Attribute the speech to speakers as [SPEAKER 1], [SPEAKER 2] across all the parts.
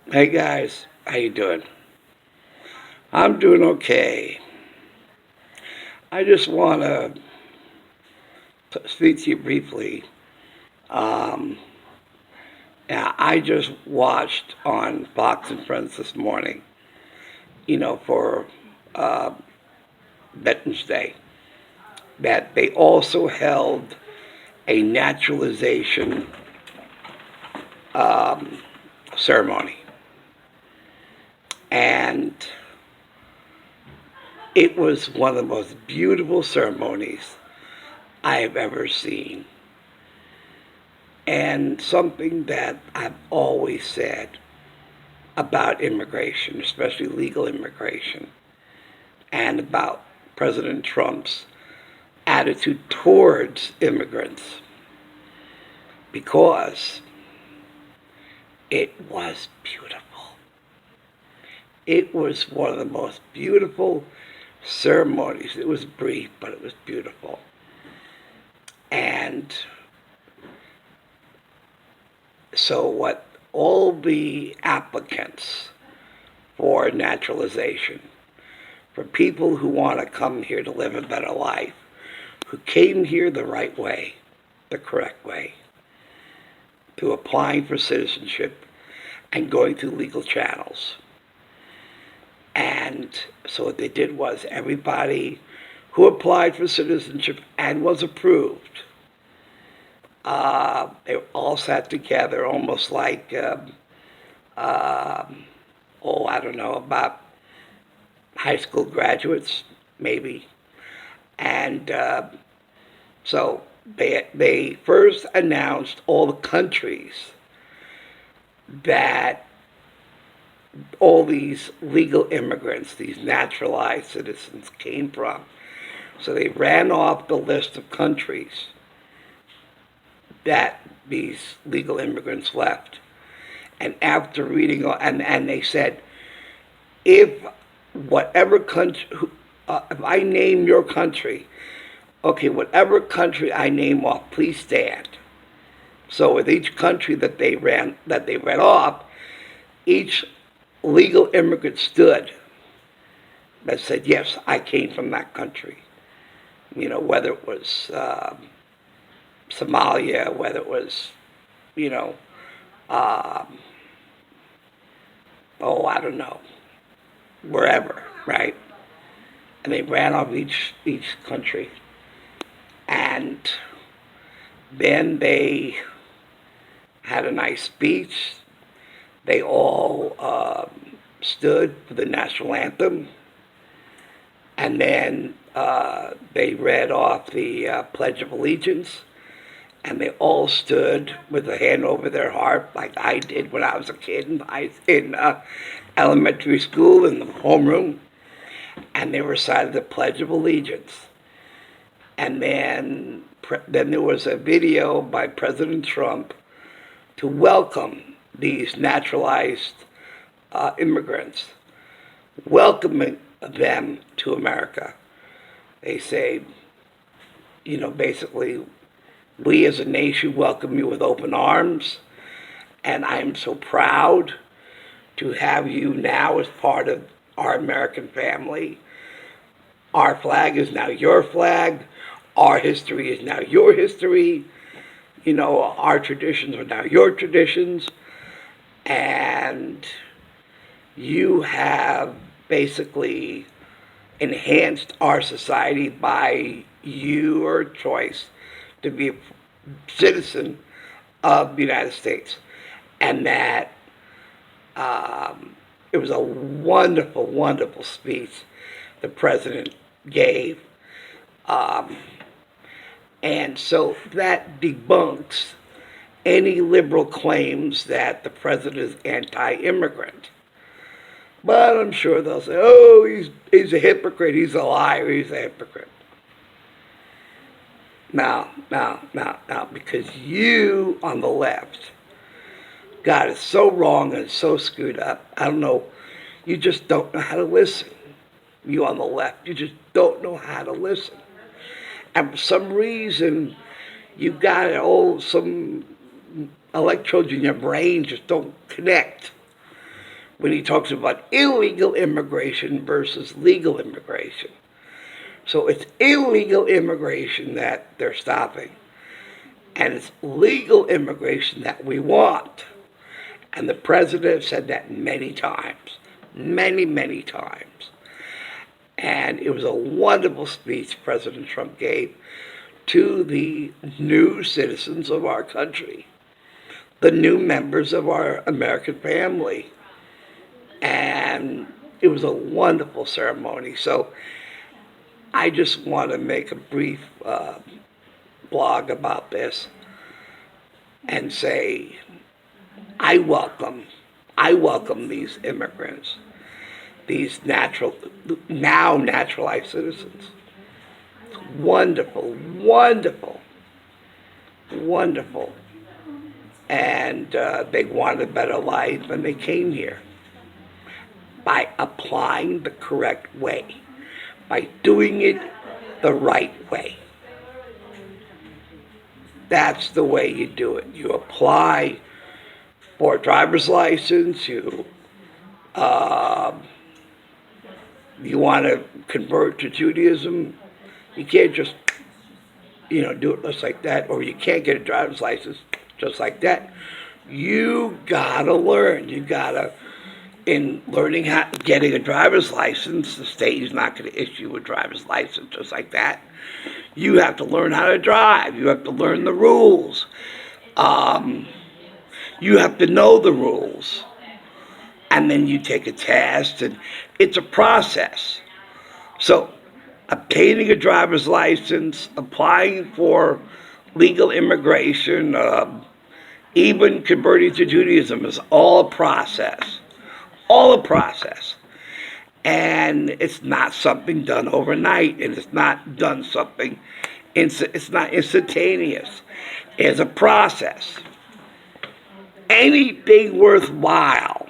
[SPEAKER 1] Hey guys, how you doing? I'm doing okay. I just want to speak to you briefly. Um, yeah, I just watched on Fox and Friends this morning, for uh, Veterans Day, that they also held a naturalization um, ceremony. And it was one of the most beautiful ceremonies I have ever seen. And something that I've always said about immigration, especially legal immigration, and about President Trump's attitude towards immigrants, because it was beautiful. It was one of the most beautiful ceremonies. It was brief, but it was beautiful. And so, what all the applicants for naturalization, for people who want to come here to live a better life, who came here the right way, the correct way, to applying for citizenship and going through legal channels. And so what they did was everybody who applied for citizenship and was approved, they all sat together almost like, I don't know, about high school graduates, maybe. And so they first announced all the countries that all these legal immigrants, these naturalized citizens, came from. So they ran off the list of countries that these legal immigrants left. And after reading, and they said, if whatever country, if I name your country, okay, whatever country I name off, please stand. So with each country that they read off, each legal immigrant stood that said, yes, I came from that country. Whether it was Somalia, whether it was, you know, um, I don't know, wherever, right? And they ran off each country, and then they had a nice speech. They all stood for the national anthem, and then they read off the Pledge of Allegiance, and they all stood with a hand over their heart, like I did when I was a kid in elementary school in the homeroom, and they recited the Pledge of Allegiance. And then there was a video by President Trump to welcome these naturalized immigrants, welcoming them to America. They say, basically, we as a nation welcome you with open arms, and I'm so proud to have you now as part of our American family. Our flag is now your flag. Our history is now your history. Our traditions are now your traditions. And you have basically enhanced our society by your choice to be a citizen of the United States. And that it was a wonderful, wonderful speech the president gave. Um, and so that debunks any liberal claims that the president is anti-immigrant. But I'm sure they'll say, oh, he's a hypocrite, he's a liar, he's a hypocrite. Now, because you on the left got it so wrong and so screwed up. I don't know, you just don't know how to listen. You on the left, you just don't know how to listen. And for some reason, you got some electrodes in your brain just don't connect. when he talks about illegal immigration versus legal immigration. So it's illegal immigration that they're stopping, and it's legal immigration that we want. And the president said that many times, many times. And it was a wonderful speech President Trump gave to the new citizens of our country, the new members of our American family. And it was a wonderful ceremony. So I just want to make a brief blog about this and say I welcome these immigrants, these now naturalized citizens. Wonderful, wonderful, wonderful. And they wanted a better life, and they came here by applying the correct way, by doing it the right way. That's the way you do it. You apply for a driver's license. You want to convert to Judaism. You can't just do it just like that, or you can't get a driver's license just like that. You gotta learn. You gotta, in learning getting a driver's license, the state is not going to issue a driver's license just like that. You have to learn how to drive. You have to learn the rules. You have to know the rules. And then you take a test, and it's a process. So obtaining a driver's license, applying for legal immigration, even converting to Judaism is all a process. All a process. And it's not something done overnight, and it's not done something, it's not instantaneous. It's a process. Anything worthwhile,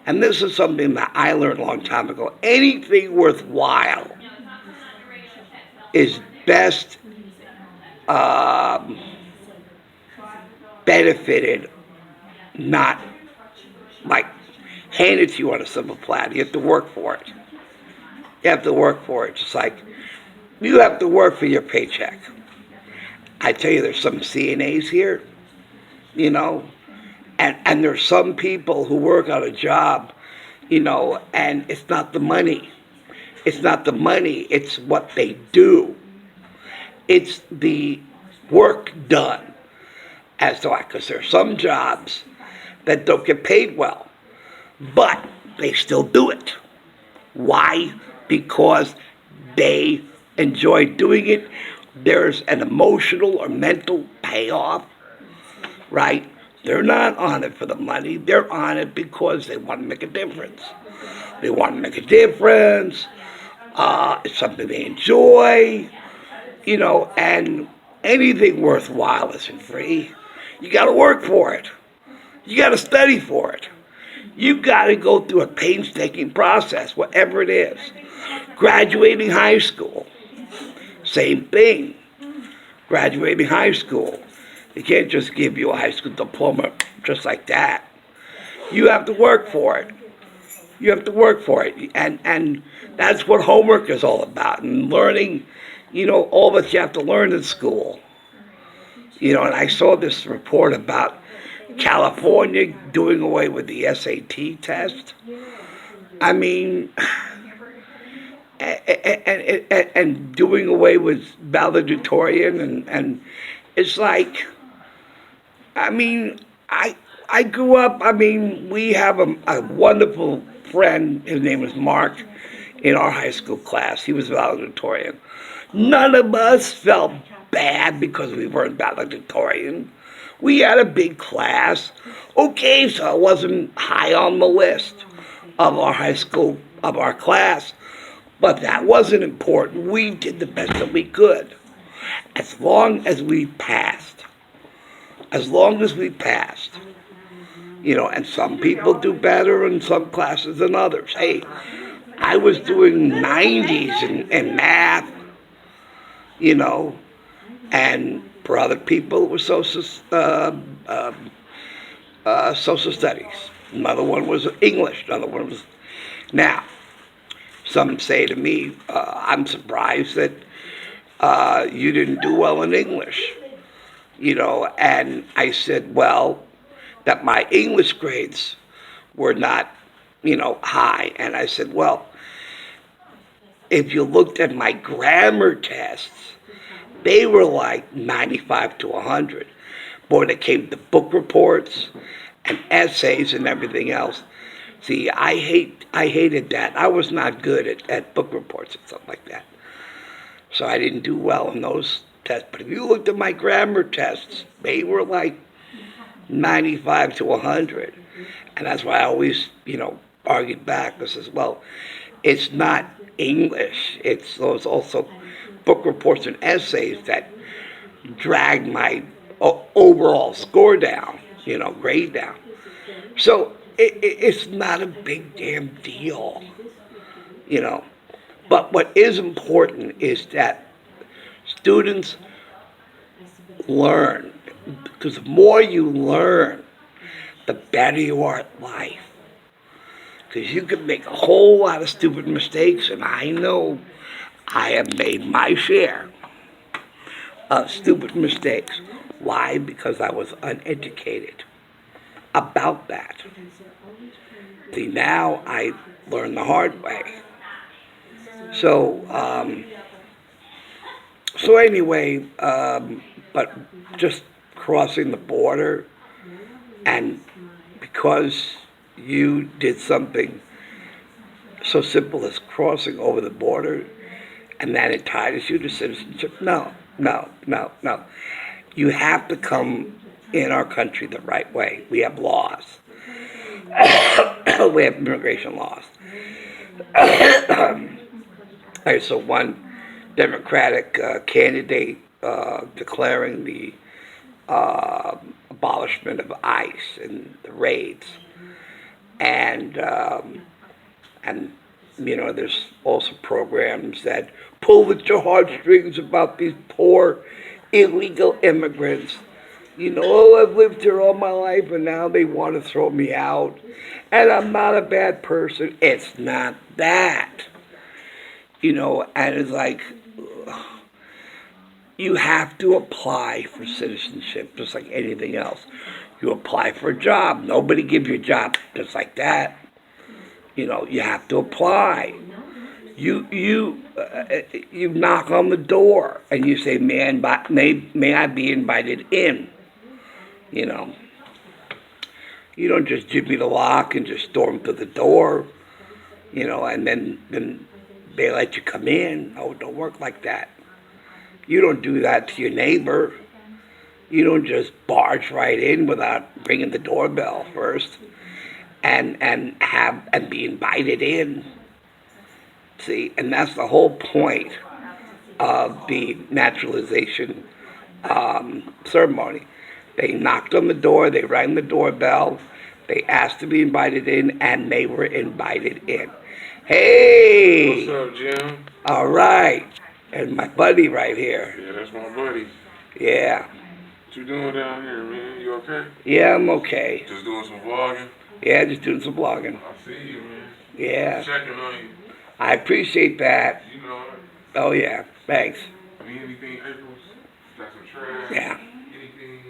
[SPEAKER 1] and this is something that I learned a long time ago, anything worthwhile is best benefited, not like handed to you on a silver platter. You have to work for it. You have to work for it. Just like you have to work for your paycheck. I tell you, there's some CNAs here, and there's some people who work on a job, and it's not the money. It's not the money. It's what they do. It's the work done. As to why, because there are some jobs that don't get paid well, but they still do it. Why? Because they enjoy doing it. There's an emotional or mental payoff, right? They're not on it for the money. They're on it because they want to make a difference. They want to make a difference. It's something they enjoy, and anything worthwhile isn't free. You got to work for it. You got to study for it. You got to go through a painstaking process, whatever it is. Graduating high school, same thing. Graduating high school. They can't just give you a high school diploma just like that. You have to work for it. You have to work for it. And that's what homework is all about. And learning, all that you have to learn in school. And I saw this report about California doing away with the SAT test. I mean, and doing away with valedictorian, and it's like, I mean, I grew up, we have a wonderful friend, his name was Mark, in our high school class. He was valedictorian. None of us felt bad because we weren't valedictorian. We had a big class. Okay, so I wasn't high on the list of our high school, of our class, but that wasn't important. We did the best that we could. As long as we passed. As long as we passed. And some people do better in some classes than others. Hey, I was doing 90s in math, and for other people it was social studies, Another one was English. Another one was... Now, some say to me, I'm surprised that you didn't do well in English. And I said, well, that my English grades were not, high. And I said, well, if you looked at my grammar tests, they were like 95 to 100. But when it came to book reports and essays and everything else, see, I hated that. I was not good at book reports and stuff like that. So I didn't do well in those tests. But if you looked at my grammar tests, they were like 95 to 100. And that's why I always, argued back. I says, well, it's not English. It's those also book reports and essays that drag my overall score down, grade down. So it's not a big damn deal, But what is important is that students learn, because the more you learn, the better you are at life. Because you can make a whole lot of stupid mistakes, and I know I have made my share of stupid mistakes. Why? Because I was uneducated about that. See, now I learn the hard way. So anyway, but just crossing the border, and because you did something so simple as crossing over the border, and that entitles you to citizenship, no. You have to come in our country the right way. We have laws. We have immigration laws. I saw one Democratic candidate declaring the abolishment of ICE and the raids, and there's also programs that pull at your heartstrings about these poor illegal immigrants. I've lived here all my life and now they want to throw me out. And I'm not a bad person. It's not that. And it's like, you have to apply for citizenship just like anything else. You apply for a job. Nobody gives you a job just like that. You have to apply. You knock on the door and you say, may I be invited in? You don't just give me the lock and just storm through the door, and then they let you come in. Oh, it don't work like that. You don't do that to your neighbor. You don't just barge right in without ringing the doorbell first and be invited in. See, and that's the whole point of the naturalization ceremony. They knocked on the door, they rang the doorbell, they asked to be invited in, and they were invited in. Hey!
[SPEAKER 2] What's up, Jim?
[SPEAKER 1] All right. And my buddy right here.
[SPEAKER 2] Yeah, that's my buddy.
[SPEAKER 1] Yeah.
[SPEAKER 2] What you doing down here, man? You okay?
[SPEAKER 1] Yeah, I'm okay.
[SPEAKER 2] Just doing some vlogging?
[SPEAKER 1] Yeah, just doing some vlogging.
[SPEAKER 2] I see you, man.
[SPEAKER 1] Yeah.
[SPEAKER 2] Checking on you.
[SPEAKER 1] I appreciate that.
[SPEAKER 2] You know it.
[SPEAKER 1] Oh, yeah. Thanks.
[SPEAKER 2] Need anything, April? Got some trash?
[SPEAKER 1] Yeah.
[SPEAKER 2] Anything?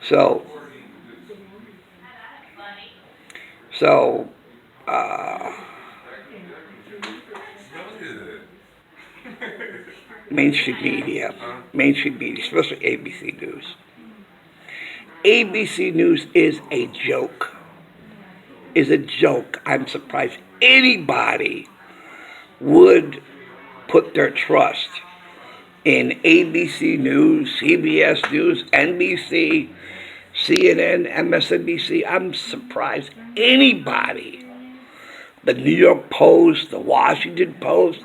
[SPEAKER 1] So, mainstream media, especially ABC News. ABC News is a joke. I'm surprised anybody would put their trust in ABC News, CBS News, NBC, CNN, MSNBC. I'm surprised anybody. The New York Post, the Washington Post,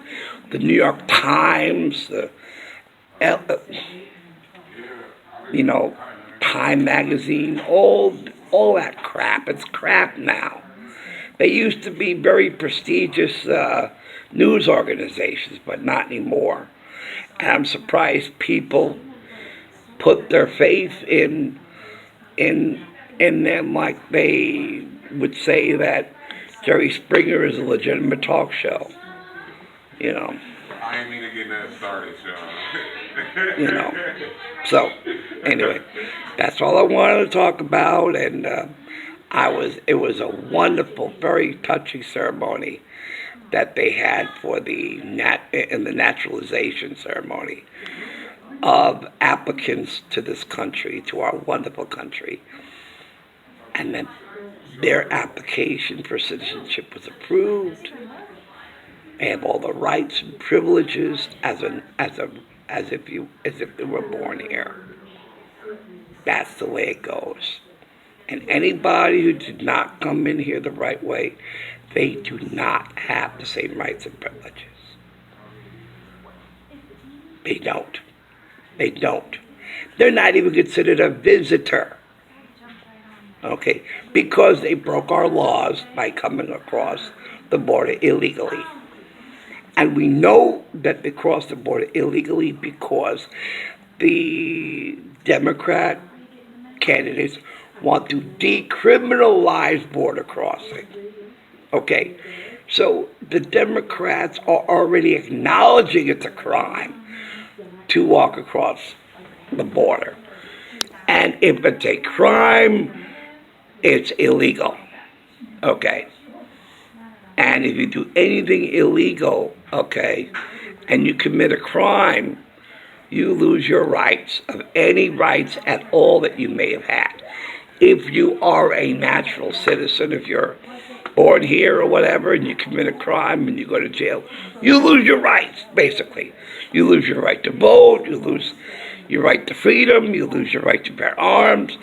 [SPEAKER 1] the New York Times, Time Magazine, all that crap. It's crap now. They used to be very prestigious news organizations, but not anymore. And I'm surprised people put their faith in them like they would say that Jerry Springer is a legitimate talk show. You know,
[SPEAKER 2] I ain't mean to get that started, Sean.
[SPEAKER 1] you know. So, anyway, that's all I wanted to talk about, and it was a wonderful, very touching ceremony that they had for in the naturalization ceremony of applicants to this country, to our wonderful country, and then their application for citizenship was approved. They have all the rights and privileges as if they were born here. That's the way it goes. And anybody who did not come in here the right way, they do not have the same rights and privileges. They don't. They don't. They're not even considered a visitor. Okay? Because they broke our laws by coming across the border illegally. And we know that they crossed the border illegally because the Democrat candidates want to decriminalize border crossing. Okay? So the Democrats are already acknowledging it's a crime to walk across the border. And if it's a crime, it's illegal. Okay? And if you do anything illegal, okay, and you commit a crime, you lose your rights, of any rights at all that you may have had. If you are a natural citizen, if you're born here or whatever, and you commit a crime and you go to jail, you lose your rights, basically. You lose your right to vote, you lose your right to freedom, you lose your right to bear arms.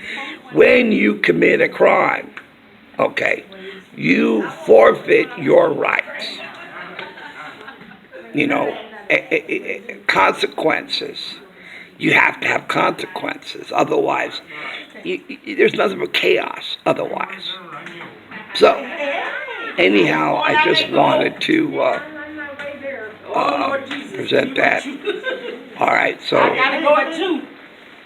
[SPEAKER 1] When you commit a crime, okay, you forfeit your rights. You know, consequences. You have to have consequences. Otherwise, there's nothing but chaos otherwise. So, anyhow, I just wanted to present that. All right, so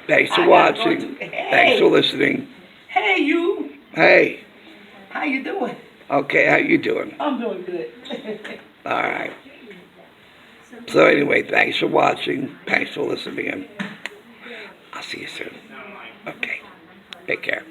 [SPEAKER 1] thanks for watching. Thanks for listening.
[SPEAKER 3] Hey, you.
[SPEAKER 1] Hey.
[SPEAKER 3] How you doing?
[SPEAKER 1] Okay, how you doing?
[SPEAKER 3] I'm doing good.
[SPEAKER 1] All right. So anyway, thanks for watching. Thanks for listening. And I'll see you soon. Okay. Take care.